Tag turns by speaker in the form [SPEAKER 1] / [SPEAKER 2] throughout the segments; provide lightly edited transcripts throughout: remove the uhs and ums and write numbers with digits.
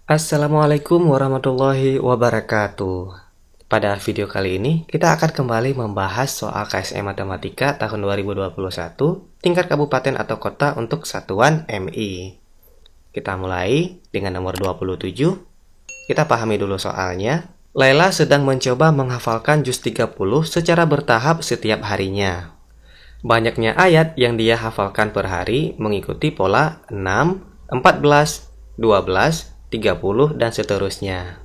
[SPEAKER 1] Assalamualaikum warahmatullahi wabarakatuh. Pada video kali ini, kita akan kembali membahas soal KSM Matematika tahun 2021, tingkat kabupaten atau kota untuk satuan MI. Kita mulai dengan nomor 27. Kita pahami dulu soalnya. Laila sedang mencoba menghafalkan juz 30 secara bertahap setiap harinya. Banyaknya ayat yang dia hafalkan per hari mengikuti pola 6, 14, 12, 30, dan seterusnya.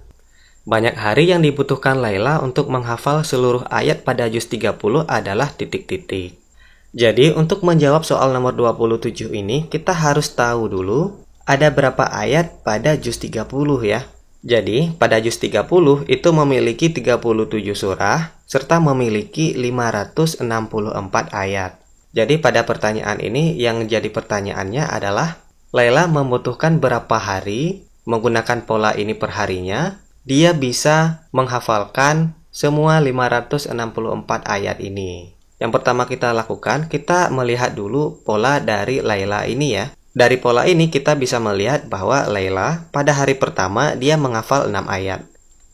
[SPEAKER 1] Banyak hari yang dibutuhkan Laila untuk menghafal seluruh ayat pada juz 30 adalah titik-titik. Jadi, untuk menjawab soal nomor 27 ini, kita harus tahu dulu ada berapa ayat pada juz 30 ya. Jadi, pada juz 30 itu memiliki 37 surah, serta memiliki 564 ayat. Jadi, pada pertanyaan ini, yang jadi pertanyaannya adalah, Laila membutuhkan berapa hari menggunakan pola ini per harinya, dia bisa menghafalkan semua 564 ayat ini. Yang pertama kita lakukan, kita melihat dulu pola dari Laila ini ya. Dari pola ini kita bisa melihat bahwa Laila pada hari pertama dia menghafal 6 ayat.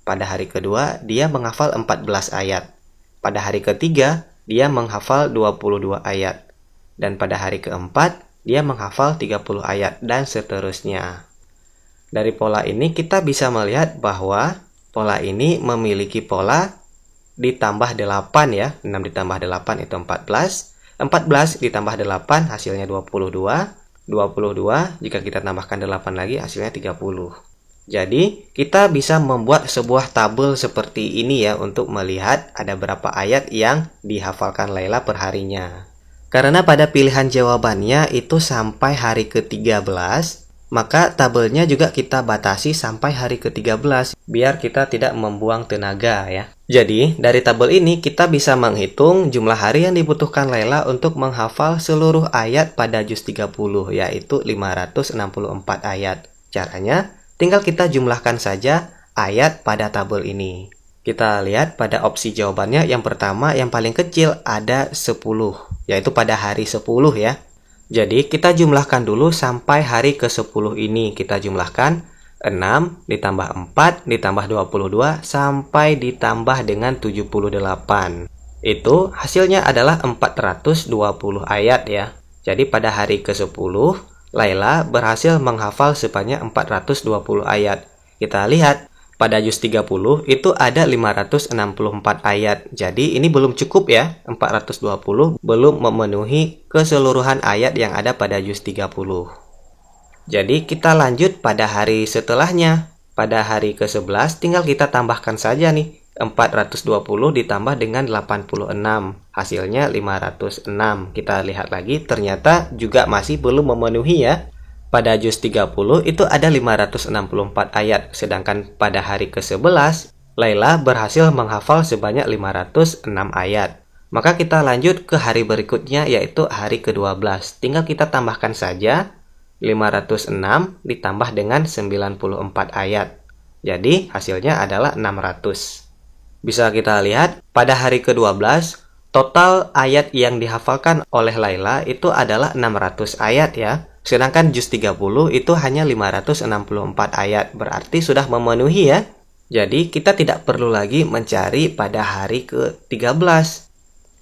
[SPEAKER 1] Pada hari kedua dia menghafal 14 ayat. Pada hari ketiga dia menghafal 22 ayat. Dan pada hari keempat dia menghafal 30 ayat dan seterusnya. Dari pola ini kita bisa melihat bahwa pola ini memiliki pola ditambah 8 ya. 6 ditambah 8 itu 14. 14 ditambah 8 hasilnya 22. 22 jika kita tambahkan 8 lagi hasilnya 30. Jadi kita bisa membuat sebuah tabel seperti ini ya untuk melihat ada berapa ayat yang dihafalkan Laila per harinya. Karena pada pilihan jawabannya itu sampai hari ke-13, maka tabelnya juga kita batasi sampai hari ke-13 biar kita tidak membuang tenaga ya. Jadi dari tabel ini kita bisa menghitung jumlah hari yang dibutuhkan Laila untuk menghafal seluruh ayat pada juz 30 yaitu 564 ayat. Caranya tinggal kita jumlahkan saja ayat pada tabel ini. Kita lihat pada opsi jawabannya yang pertama yang paling kecil ada 10 yaitu pada hari 10 ya. Jadi kita jumlahkan dulu sampai hari ke-10 ini. Kita jumlahkan 6 ditambah 4 ditambah 22 sampai ditambah dengan 78. Itu hasilnya adalah 420 ayat ya. Jadi pada hari ke-10 Laila berhasil menghafal sebanyak 420 ayat. Kita lihat pada juz 30 itu ada 564 ayat. Jadi ini belum cukup ya. 420 belum memenuhi keseluruhan ayat yang ada pada juz 30. Jadi kita lanjut pada hari setelahnya. Pada hari ke-11 tinggal kita tambahkan saja nih. 420 ditambah dengan 86. Hasilnya 506. Kita lihat lagi ternyata juga masih belum memenuhi ya. Pada juz 30 itu ada 564 ayat, sedangkan pada hari ke-11, Laila berhasil menghafal sebanyak 506 ayat. Maka kita lanjut ke hari berikutnya yaitu hari ke-12. Tinggal kita tambahkan saja 506 ditambah dengan 94 ayat. Jadi hasilnya adalah 600. Bisa kita lihat pada hari ke-12, total ayat yang dihafalkan oleh Laila itu adalah 600 ayat ya. Sedangkan juz 30 itu hanya 564 ayat, berarti sudah memenuhi ya. Jadi kita tidak perlu lagi mencari pada hari ke-13.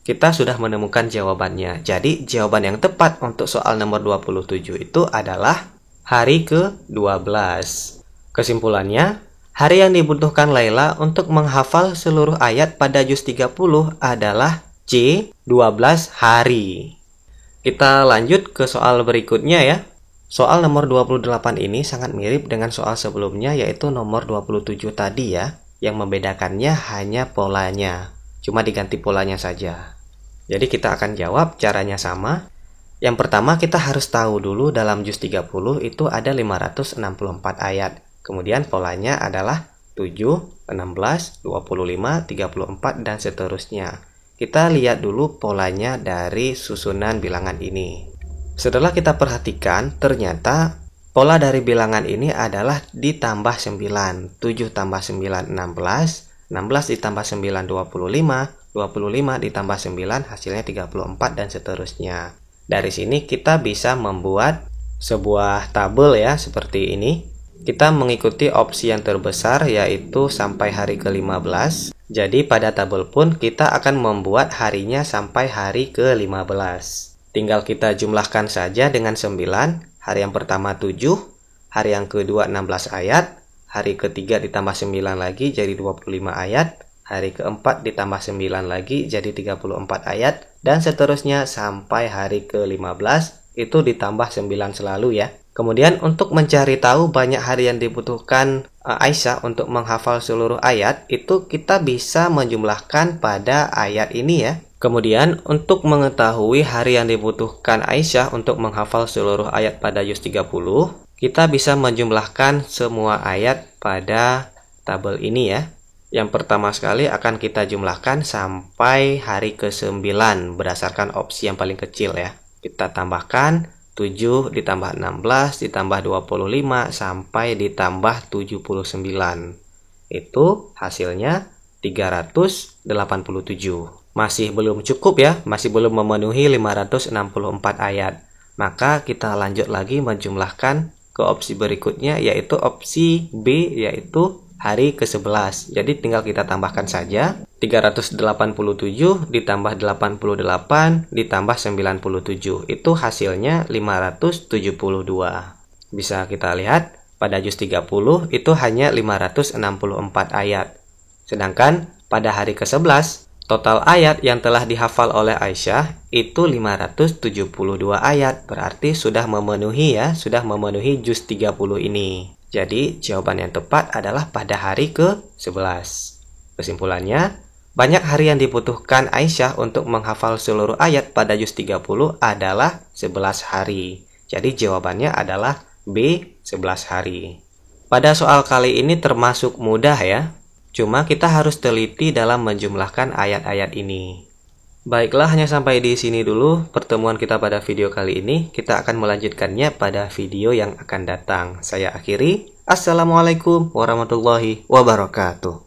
[SPEAKER 1] Kita sudah menemukan jawabannya. Jadi jawaban yang tepat untuk soal nomor 27 itu adalah hari ke-12. Kesimpulannya, hari yang dibutuhkan Laila untuk menghafal seluruh ayat pada juz 30 adalah C, 12 hari. Kita lanjut ke soal berikutnya ya. Soal nomor 28 ini sangat mirip dengan soal sebelumnya yaitu nomor 27 tadi ya. Yang membedakannya hanya polanya. Cuma diganti polanya saja. Jadi kita akan jawab caranya sama. Yang pertama kita harus tahu dulu dalam juz 30 itu ada 564 ayat. Kemudian polanya adalah 7, 16, 25, 34 dan seterusnya. Kita lihat dulu polanya dari susunan bilangan ini. Setelah kita perhatikan, ternyata pola dari bilangan ini adalah ditambah 9. 7 tambah 9, 16. 16 ditambah 9, 25. 25 ditambah 9, hasilnya 34 dan seterusnya. Dari sini kita bisa membuat sebuah tabel ya, seperti ini. kita mengikuti opsi yang terbesar, yaitu sampai hari ke-15. Jadi pada tabel pun kita akan membuat harinya sampai hari ke-15. Tinggal kita jumlahkan saja dengan 9. Hari yang pertama 7, hari yang kedua 16 ayat, hari ketiga ditambah 9 lagi jadi 25 ayat, hari keempat ditambah 9 lagi jadi 34 ayat, dan seterusnya sampai hari ke-15 itu ditambah 9 selalu ya. Kemudian untuk mencari tahu banyak hari yang dibutuhkan Aisyah untuk menghafal seluruh ayat, itu kita bisa menjumlahkan pada ayat ini ya. Kemudian untuk mengetahui hari yang dibutuhkan Aisyah untuk menghafal seluruh ayat pada juz 30, kita bisa menjumlahkan semua ayat pada tabel ini ya. Yang pertama sekali akan kita jumlahkan sampai hari ke-9 berdasarkan opsi yang paling kecil ya. Kita tambahkan 7 ditambah 16 ditambah 25 sampai ditambah 79. Itu hasilnya 387. Masih belum cukup ya, masih belum memenuhi 564 ayat. Maka kita lanjut lagi menjumlahkan ke opsi berikutnya, yaitu opsi B, yaitu hari ke-11. Jadi tinggal kita tambahkan saja 387 ditambah 88 ditambah 97. Itu hasilnya 572. Bisa kita lihat pada juz 30 itu hanya 564 ayat. Sedangkan pada hari ke-11 total ayat yang telah dihafal oleh Aisyah itu 572 ayat. Berarti sudah memenuhi ya, sudah memenuhi juz 30 ini. Jadi jawaban yang tepat adalah pada hari ke-11. Kesimpulannya, banyak hari yang dibutuhkan Aisyah untuk menghafal seluruh ayat pada juz 30 adalah 11 hari. Jadi jawabannya adalah B, 11 hari. Pada soal kali ini termasuk mudah ya. Cuma kita harus teliti dalam menjumlahkan ayat-ayat ini. Baiklah, hanya sampai di sini dulu pertemuan kita pada video kali ini. Kita akan melanjutkannya pada video yang akan datang. Saya akhiri. Assalamualaikum warahmatullahi wabarakatuh.